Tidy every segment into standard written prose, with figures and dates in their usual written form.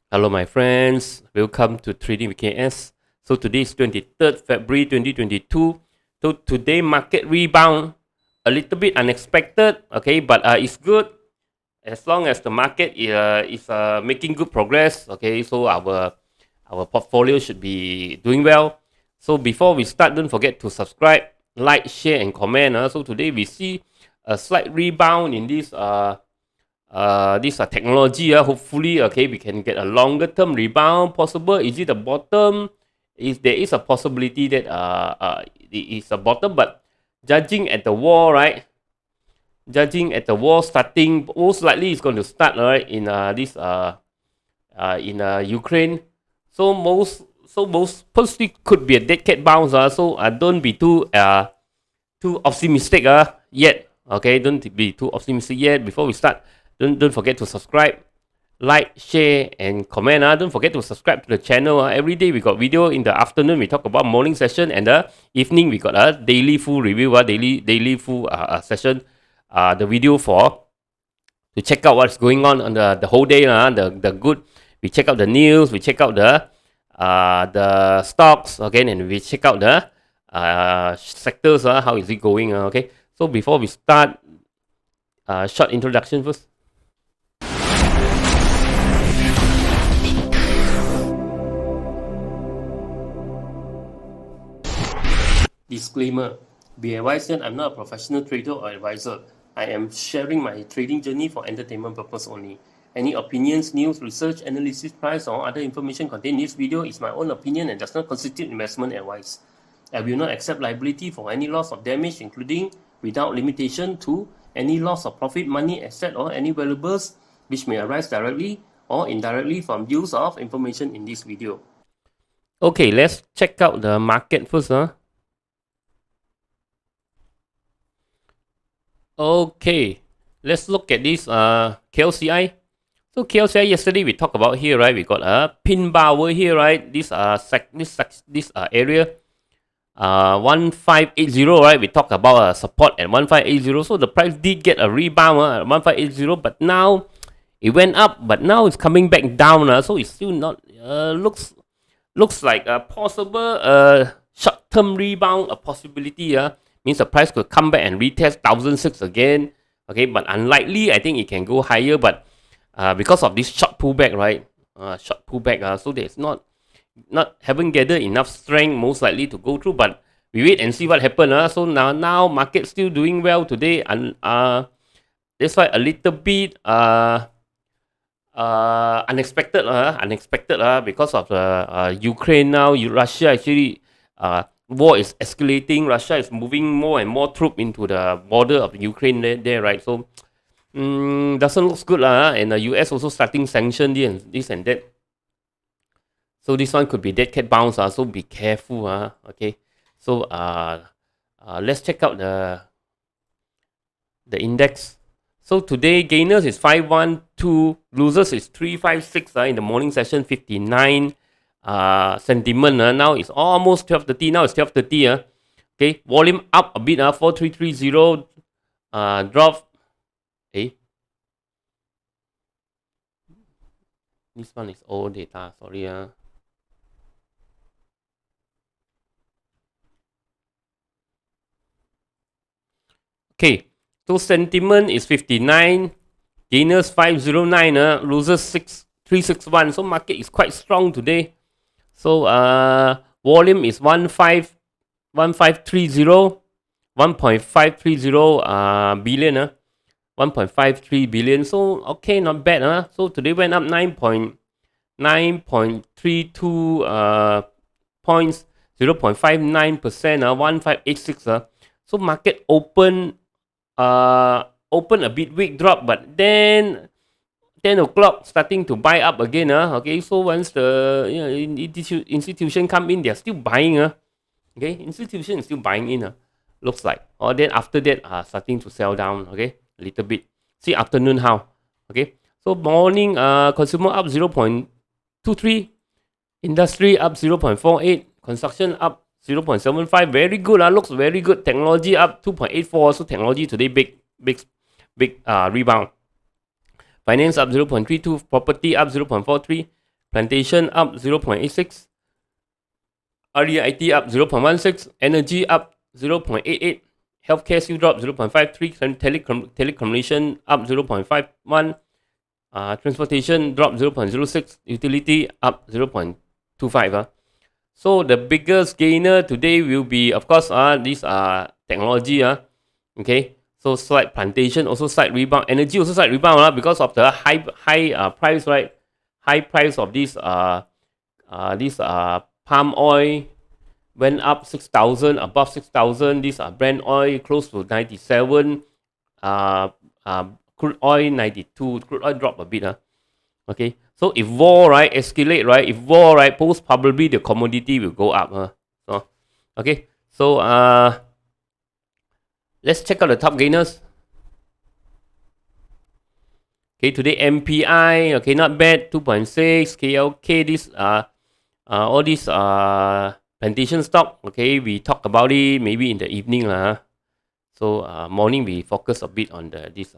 Hello my friends, welcome to Trading with KS. So today is 23rd February 2022. So today market rebound, a little bit unexpected, okay, but it's good as long as the market is making good progress, okay. So our portfolio should be doing well. So before we start, don't forget to subscribe, like, share and comment. So today we see a slight rebound in this technology. Hopefully, okay, we can get a longer term rebound possible. Is it the bottom? There is a possibility that it is a bottom, but judging at the war, right? Judging at the war starting, most likely it's going to start right in Ukraine. So most possibly could be a dead cat bounce. So don't be too optimistic yet. Okay, don't be too optimistic yet. Before we start, don't forget to subscribe, like, share and comment. Don't forget to subscribe to the channel. Every day we got video. In the afternoon we talk about morning session, and the evening we got a daily full review. Daily full session. The video to check out what's going on the whole day. The good. We check out the news. We check out the stocks. Okay, and we check out the sectors. How is it going? Okay. So before we start, short introduction first. Disclaimer. Be advised that I'm not a professional trader or advisor. I am sharing my trading journey for entertainment purpose only. Any opinions, news, research, analysis, price, or other information contained in this video is my own opinion and does not constitute investment advice. I will not accept liability for any loss or damage, including, without limitation to, any loss of profit, money, asset, or any valuables which may arise directly or indirectly from use of information in this video. Okay, let's check out the market first. Okay, let's look at this KLCI. So KLCI yesterday we talked about here, right? We got a pin bar over here, right? This area 1580, right? We talked about support at 1580. So the price did get a rebound at 1580, but now it went up, but now it's coming back down. So it's still not looks like a possible short-term rebound, a possibility. Means the price could come back and retest 1006 again. Okay, but unlikely. I think it can go higher, but because of this short pullback, right? Short pullback. So there's not haven't gathered enough strength, most likely to go through. But we wait and see what happens. So now market still doing well today, and that's why a little bit unexpected because of the Ukraine now. Russia actually war is escalating. Russia is moving more and more troops into the border of Ukraine there, right? So doesn't look good and the US also starting sanction this and that. So this one could be dead cat bounce. So be careful. Okay. So let's check out the index. So today gainers is 512, losers is 356 in the morning session, 59 sentiment. Now it's almost 12:30. Now it's 12:30. Okay, volume up a bit. 4330 drop. Okay. This one is old data. Sorry. Okay, so sentiment is 59, gainers 509, losers 361. So market is quite strong today. So volume is 1530, 1.530 billion. 1.53 billion. So okay, not bad. So today went up 9.32 points, 0.59%. 1586. So market open a bit weak drop, but then 10 o'clock starting to buy up again. Okay, so once the institution come in, they are still buying. Okay, institution is still buying in. Looks like. Or then after that, starting to sell down. Okay, a little bit. See afternoon how. Okay, so morning, consumer up 0.23, industry up 0.48, construction up 0.75. Very good. Looks very good. Technology up 2.84. So technology today big rebound. Finance up 0.32. Property up 0.43. Plantation up 0.86. REIT up 0.16. Energy up 0.88. Healthcare still drop 0.53. Telecommunication up 0.51. Transportation drop 0.06. Utility up 0.25. So the biggest gainer today will be, of course, these technology. Okay. So slight plantation, also slight rebound. Energy also slight rebound because of the high price, right? High price of this palm oil went up 6,000, above 6,000. These are Brent oil close to 97. Uh, Crude oil 92. Crude oil drop a bit. Okay. So if war, right, escalate, right? If war, right, post probably the commodity will go up. So, okay. So let's check out the top gainers. Okay, today MPI, okay, not bad, 2.6. KLK, this all these plantation stock, okay, we talk about it maybe in the evening lah. So morning we focus a bit on this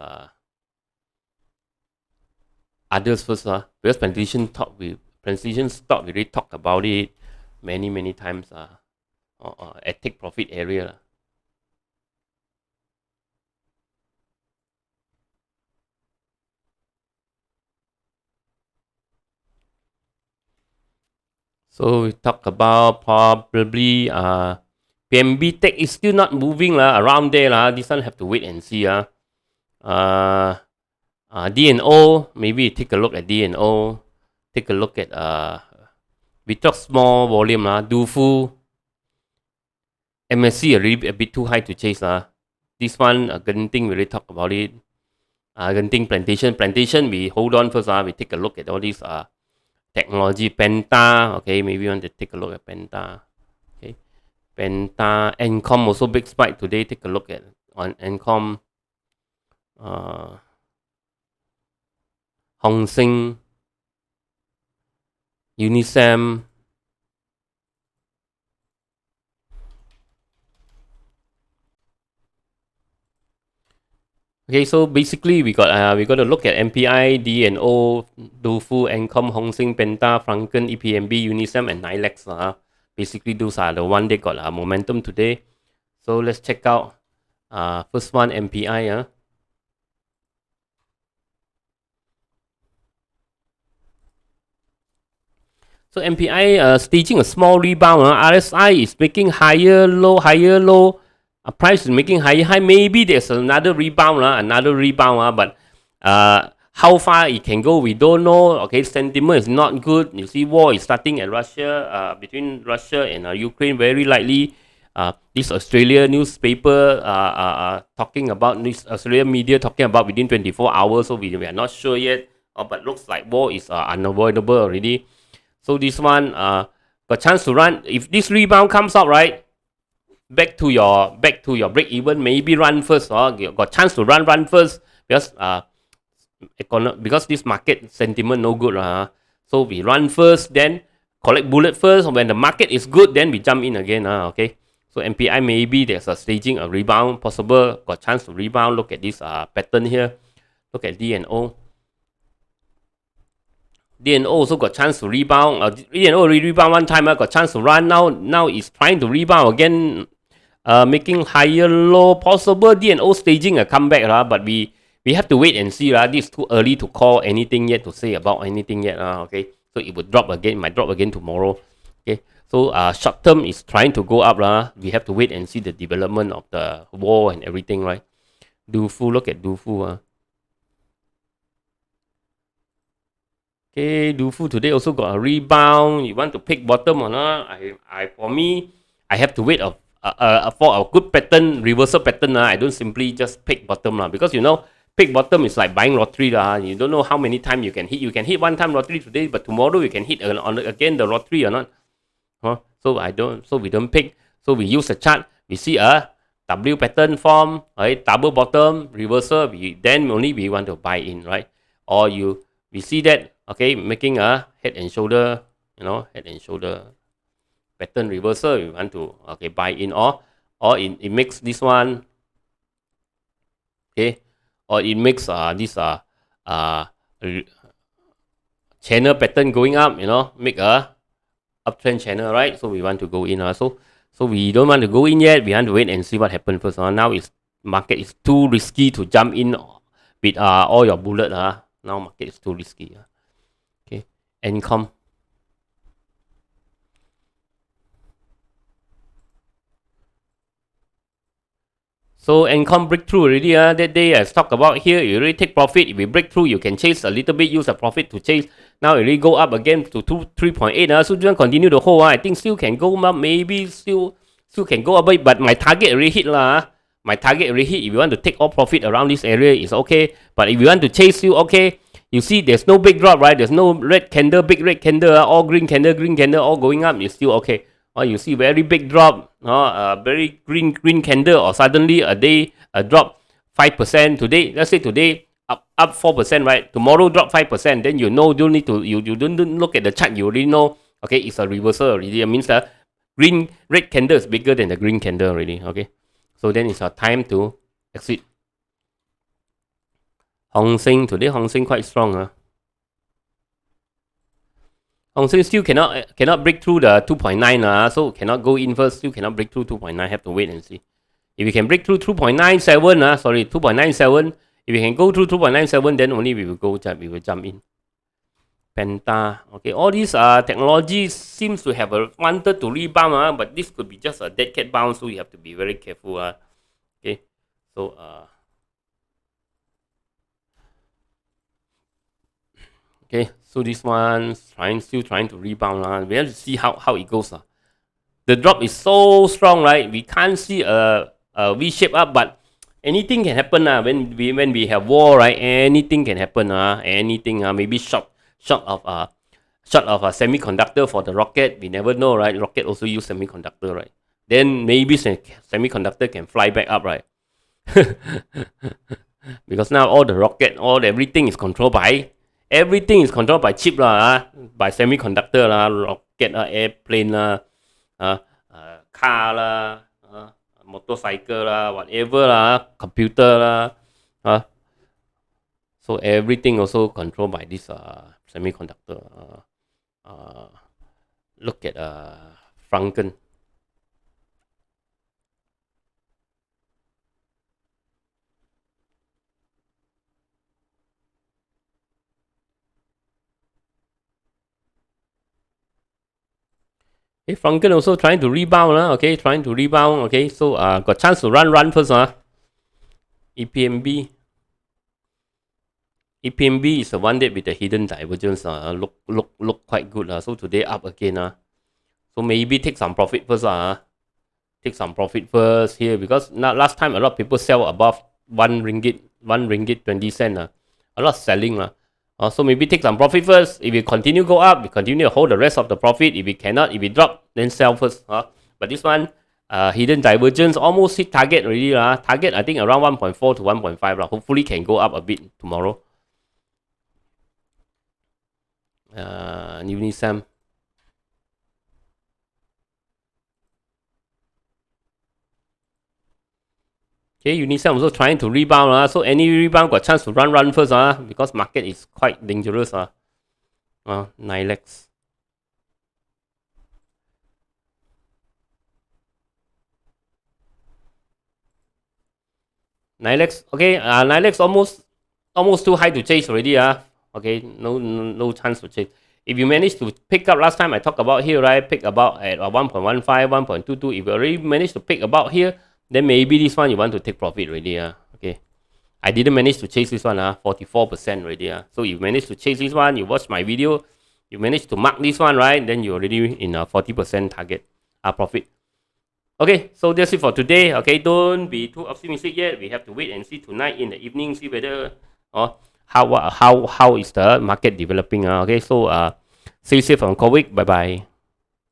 others first because plantation stock we already talk about it many times at take profit area. So we talk about probably PMB Tech is still not moving around there This one have to wait and see D&O, maybe take a look at D&O. Take a look at we talk small volume DUFU. MSC a bit too high to chase This one Genting we already talk about it. Genting plantation we hold on first we take a look at all these technology. Penta, okay, maybe you want to take a look at Penta. Okay, Penta. ANCOM also big spike today. Take a look at on ANCOM. HONGSENG, UNISEM. Okay, so basically we got to look at MPI, D&O, DUFU, ANCOM, HONGSENG, Penta, Franken, EPMB, UNISEM, and NYLEX. Basically those are the one that got momentum today. So let's check out first one, MPI. So MPI staging a small rebound. RSI is making higher low. Price is making higher high. Maybe there's another rebound. But how far it can go, we don't know. Okay, sentiment is not good. You see, war is starting at Russia, between Russia and Ukraine. Very likely, this Australia newspaper talking about this Australian media talking about within 24 hours. So we are not sure yet. But looks like war is unavoidable already. So this one got chance to run. If this rebound comes out right, back to your break even, maybe run first. Got chance to run first because this market sentiment no good. So we run first, then collect bullet first. When the market is good, then we jump in again. Okay. So MPI maybe there's a staging a rebound possible. Got chance to rebound. Look at this pattern here. Look at D&O. D&O also got chance to rebound. D&O rebound one time, got chance to run. Now it's trying to rebound again, making higher low. Possible D&O staging a comeback, but we have to wait and see. This is too early to call anything yet, to say about anything yet. Okay, so it would drop again, might drop again tomorrow. Okay, so short term is trying to go up. We have to wait and see the development of the war and everything, right? DUFU, look at DUFU. Okay, DUFU today also got a rebound. You want to pick bottom or not? For me, I have to wait for a good pattern, reversal pattern. I don't simply just pick bottom because pick bottom is like buying lottery. You don't know how many times you can hit. You can hit one time lottery today, but tomorrow you can hit again the lottery or not. So we don't pick. So we use the chart. We see a W pattern form, right? Double bottom, reversal. Then only we want to buy in, right? Or we see that. Okay, making a head and shoulder, head and shoulder pattern reversal. We want to buy in, or it makes this one, okay, or it makes this channel pattern going up, you know, make a uptrend channel, right? So we want to go in. So we don't want to go in yet. We want to wait and see what happens first. Now it's market is too risky to jump in with all your bullet. Now market is too risky. Okay, ANCOM. So ANCOM breakthrough already. That day I talked about here, you already take profit. If you break through, you can chase a little bit, use a profit to chase. Now it really go up again to 3.8. So just continue to hold. I think still can go up, maybe still can go up, but my target already hit lah. My target already hit. If you want to take all profit around this area, it's okay. But if you want to chase, still okay. You see, there's no big drop, right? There's no red candle, big red candle, all green candle, all going up. It's still okay. Or you see very big drop, very green candle, or suddenly a day a drop 5%. Today, let's say today up 4%, right? Tomorrow drop 5%. Then you know, don't need to you don't look at the chart. You already know. Okay, it's a reversal already. It means the red candle is bigger than the green candle already. Okay, so then it's a time to exit. Hongseng today, Hongseng quite strong. Hongseng still cannot break through the 2.9, so cannot go in first. Still cannot break through 2.9. Have to wait and see. If we can break through 2.97, 2.97. If we can go through 2.97, then only we will jump in. Penta. Okay, all these technologies seems to have wanted to rebound, but this could be just a dead cat bounce, so you have to be very careful. Okay, so okay, so this one's still trying to rebound. We have to see how it goes. The drop is so strong, right? We can't see a V-shape up, but anything can happen. When we have war, right? Anything can happen. Anything. Maybe short of a semiconductor for the rocket. We never know, right? Rocket also use semiconductor, right? Then maybe semiconductor can fly back up, right? Because now all the rocket, everything is controlled by chip by semiconductor rocket airplane car motorcycle whatever computer so everything also controlled by this semiconductor. Look at Franken. Okay, Franken also trying to rebound. Okay, trying to rebound. Okay, so got chance to run first. EPMB. EPMB is the one that with the hidden divergence. Look quite good. So today up again. So maybe take some profit first. Take some profit first here, because last time a lot of people sell above 1 ringgit 20 cent. A lot of selling. So maybe take some profit first. If you continue go up, we continue to hold the rest of the profit. If we cannot, if we drop, then sell first. But this one, hidden divergence, almost hit target already. Target, I think around 1.4 to 1.5. Hopefully can go up a bit tomorrow. UNISEM. Okay, UNISEM also trying to rebound. So any rebound got chance to run first. Because market is quite dangerous. NYLEX. NYLEX. Okay, NYLEX almost too high to chase already. Okay, no chance to chase. If you manage to pick up, last time I talked about here, right? Pick about at 1.15, 1.22. If you already managed to pick about here, then maybe this one you want to take profit already. Okay, I didn't manage to chase this one. 44% already. So you managed to chase this one, you watch my video, you managed to mark this one, right? Then you're already in a 40% target profit. Okay, so that's it for today. Okay, don't be too optimistic yet. We have to wait and see tonight in the evening, see whether how is the market developing. Okay, so stay safe from COVID. Bye bye.